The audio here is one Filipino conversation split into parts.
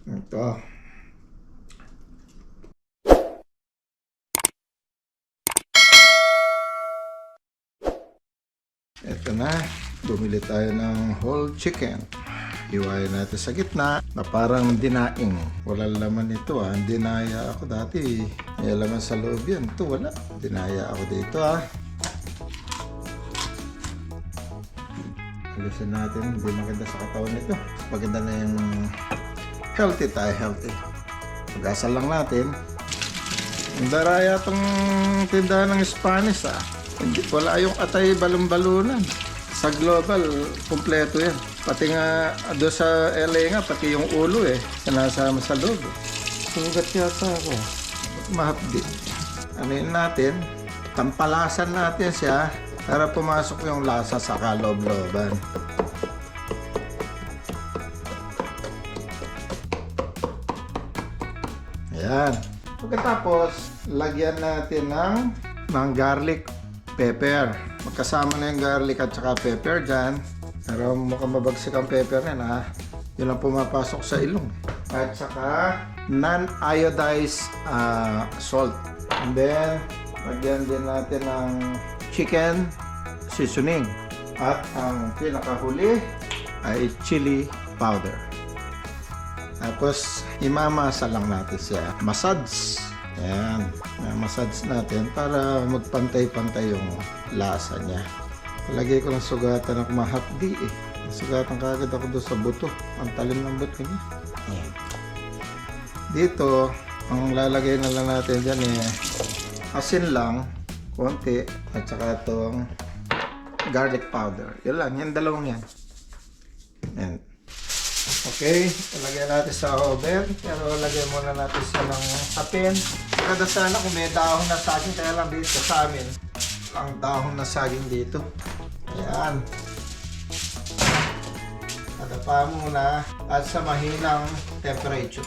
Ito. Ito na. Bumili tayo ng whole chicken. Iwain natin sa gitna na parang dinaing. Walang laman ito ah. Dinaya ako dati. May laman sa loob yan. Ito wala. Dinaya ako dito ah. Alisin natin. Hindi maganda sa katawan nito. Maganda na yung healthy tayo. Healthy. Pag-asal lang natin. Ang daraya itong tindahan ng Spanish ah. Hindi, wala yung atay balon-balunan. Sa global, kumpleto yan. Pati nga doon sa LA nga, pati yung ulo sinasama sa loob. Sugat yata ako. Mahapdi. Ano yun natin? Tampalasan natin siya para pumasok yung lasa sa kaloob-looban. Ayan. Pagkatapos, lagyan natin ng garlic pepper. Magkasama na yung garlic at saka pepper dyan. Pero mukhang mabagsik ang pepper na ha. Yun ang pumapasok sa ilong. At saka non-iodized salt. And then, lagyan din natin ng chicken seasoning. At ang pinakahuli ay chili powder. Tapos, imamasa lang natin siya. Massage. Ayan. Massage natin para magpantay-pantay yung lasa niya. Lagay ko ng sugatan ng mahapdi Sugatan kagad ako doon sa buto. Ang talim ng buto niya. Ayan. Dito, ang lalagay na lang natin dyan asin lang, konti, at saka itong garlic powder. Yun lang, yung dalawang yan. Ayan. Okay, ilagay natin sa oven. Pero lagay muna natin siya ng sapin. Kada sana kung may dahon na saging, kaya lang dito sa amin ang dahon na saging dito. Ayan. Adapa muna at sa mahinang temperature.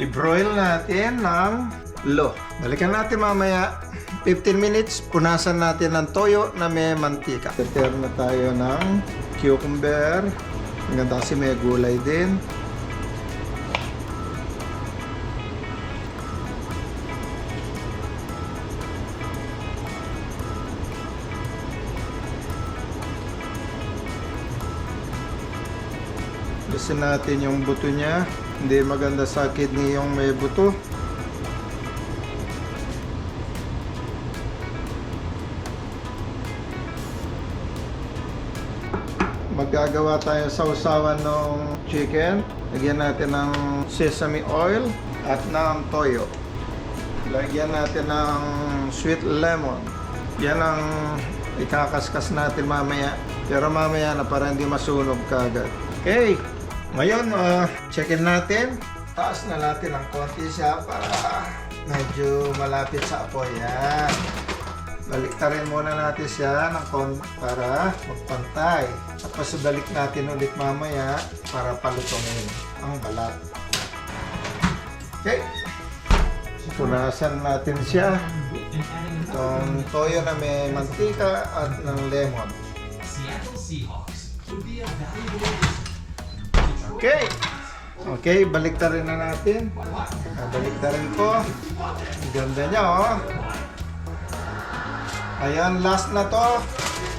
I-broil natin ng low. Balikan natin mamaya 15 minutes. Punasan natin ng toyo na may mantika. Prepare na tayo ng cucumber. Ang ganda kasi may gulay din. Alisin natin yung buto niya. Hindi maganda sa kidney yung may buto. Magagawa tayo sa usawan ng chicken. Lagyan natin ng sesame oil at ng toyo. Lagyan natin ng sweet lemon. Yan ang ikakaskas natin mamaya. Pero mamaya na para hindi masunog kagad. Okay. Ngayon, checkin natin. Taas na natin ng konti siya para medyo malapit sa apoy. Yan. Baliktarin muna natin siya ng konti para magpantay. Tapos balik natin ulit mamaya para palutongin ang balat. Okay. Punasan natin siya. Itong toyo na may mantika at ng lemon. Okay. Okay, baliktarin na natin. Baliktarin ko. Ganda niya Ayan, last na to.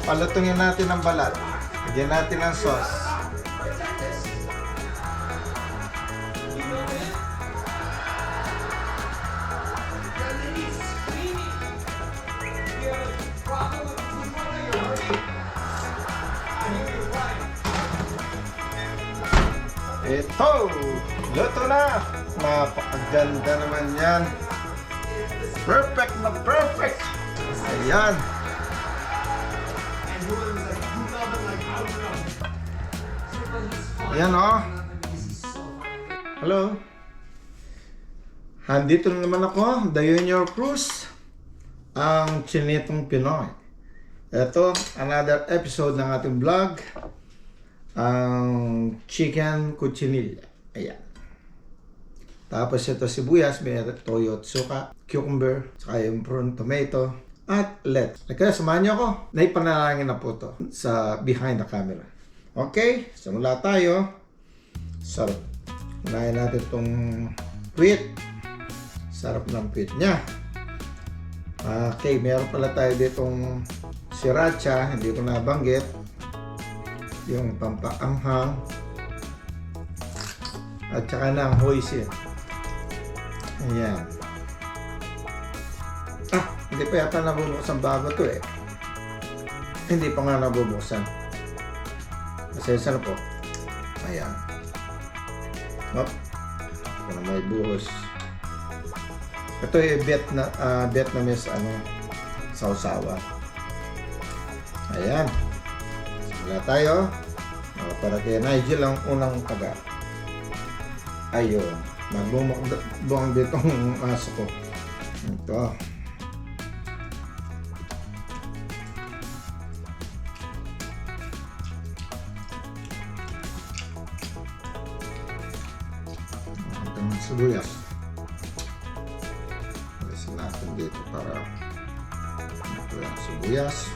Palutungin natin ang balat. Lagyan natin ang sauce. Ito! Luto na! Napakaganda naman yan. Perfect na perfect! Ayan! Ayan Hello! Andito na naman ako, The Junior Cruz, ang Chinitong Pinoy. Ito, another episode ng ating vlog, ang chicken cuchinilla. Ayan. Tapos ito sibuyas, may toyo at suka, cucumber, saka yung prune tomato, at lettuce. Kaya samahan niyo ako. Naipanalangin na po to sa behind the camera. Okay, simula tayo. Sarap. Unahin natin itong puwit. Sarap ng puwit niya. Okay, meron pala tayo ditong sriracha, hindi ko nabanggit. Yung pampaanghang. At saka ng hoisin. Ayan. Hindi pa yata nabubuksan bago to eh. Hindi pa nga nabubuksan. Pasensya na po. Ayan. Hop. Ito na may buhos. Ito yung Vietnamese sausawa. Ayan. Simula tayo. Para kay Nigel ang unang taga. Ayun. Nagbumuang ditong aso ko. Ito. Ito ng sibuyas. Alisin natin dito para ito yung sibuyas.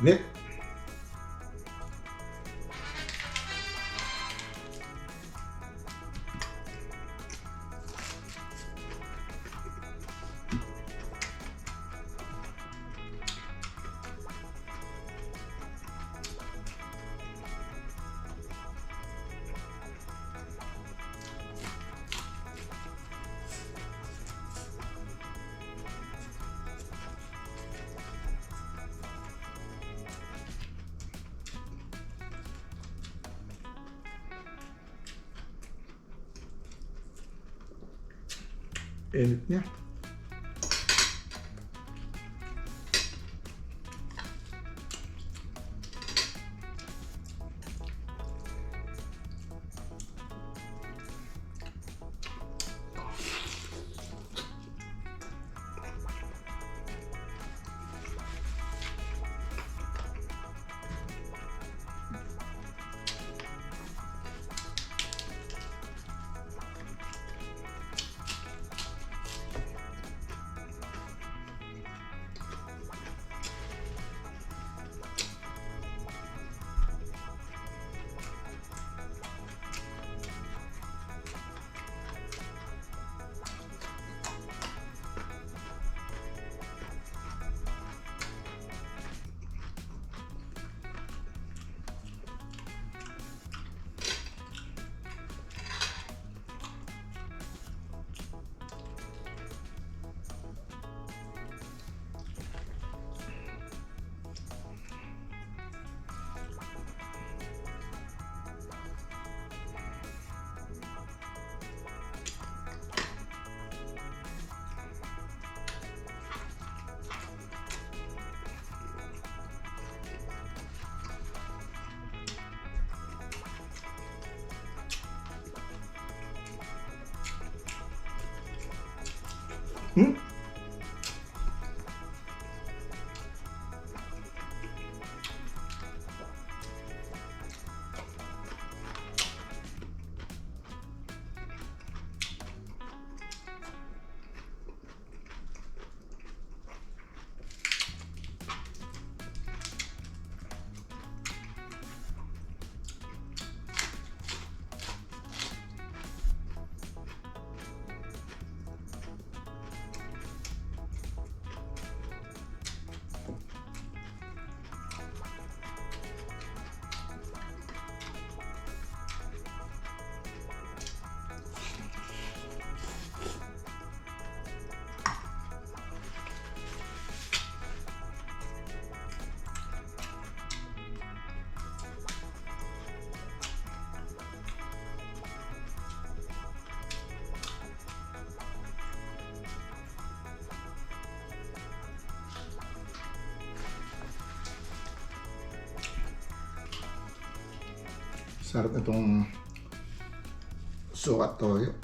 Nip. Init niya. Sarap itong sukat toyo.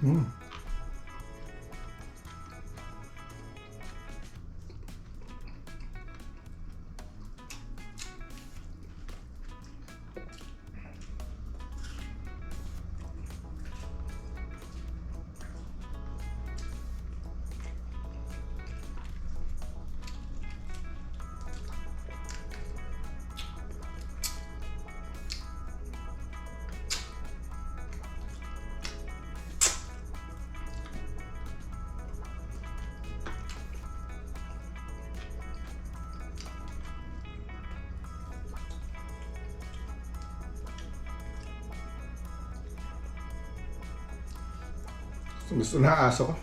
Mm. Gusto na aso ko.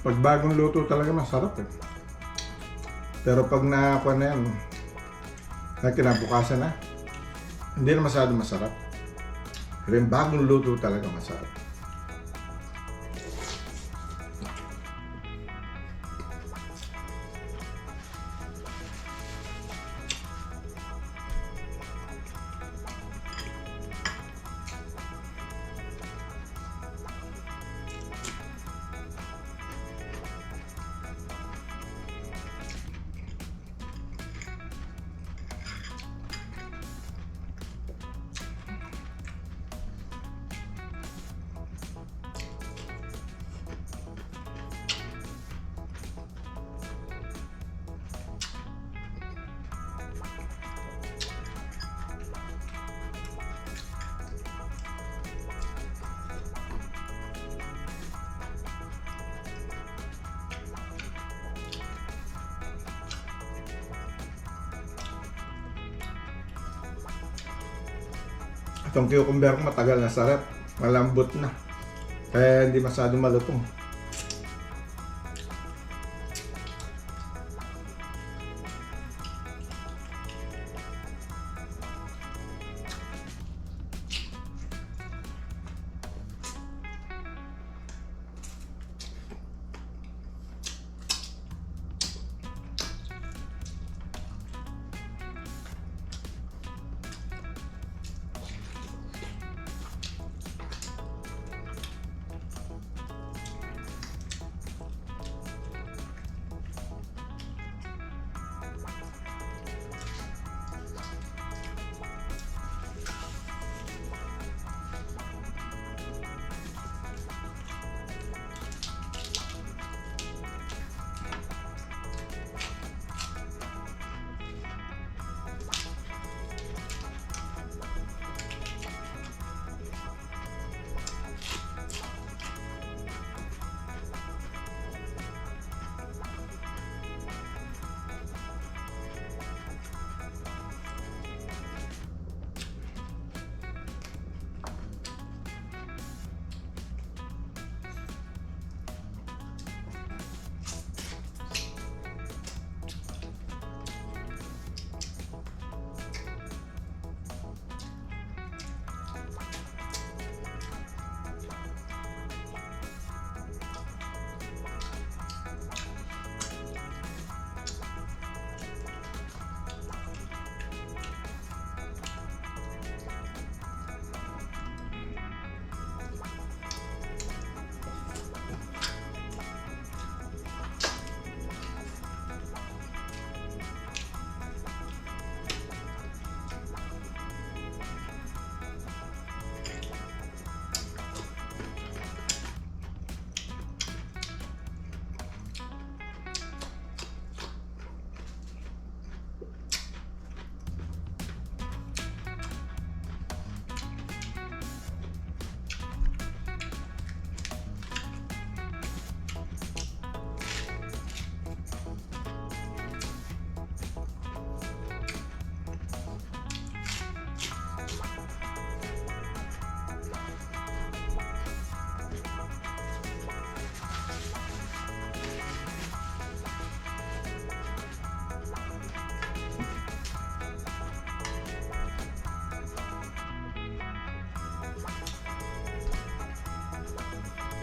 Pag bagong luto talaga masarap eh. Pero pag nakakuha na yan, na kinabukasan na, hindi na masyado masarap. Pero yung bagong luto talaga masarap. Itong cucumber ko matagal na sarap. Malambot na. Kaya hindi masyado malutong.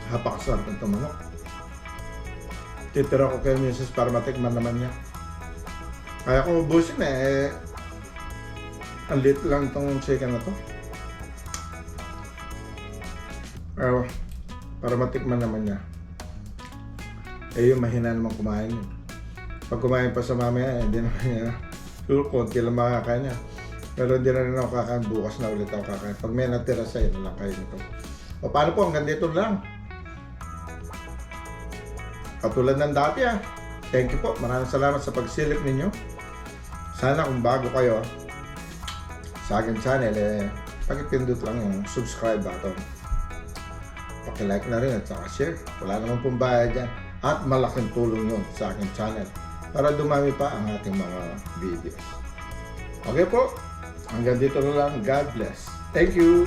Napakasarap ng manok. Titira ko kay Mrs. para matikman naman niya. Kaya ko ubusin eh. Ang lit lang itong chicken na to. Pero para matikman naman niya. Eh yung mahina naman kumain yun. Pag kumain pa sa mamaya, hindi naman niya. Siguro konti lang makakain niya. Pero hindi na rin ako kakain. Bukas na ulit ako kakain. Pag may natira sa'yo, na lang kain ito. O paano po, hanggang dito lang. Katulad ng dati Thank you po. Maraming salamat sa pagsilip ninyo. Sana kung bago kayo sa aking channel, pakipindot lang yung subscribe button. Paki-like na rin at saka share. Wala naman pong bayad dyan. At malaking tulong yun sa aking channel para dumami pa ang ating mga videos. Okay po. Hanggang dito na lang. God bless. Thank you.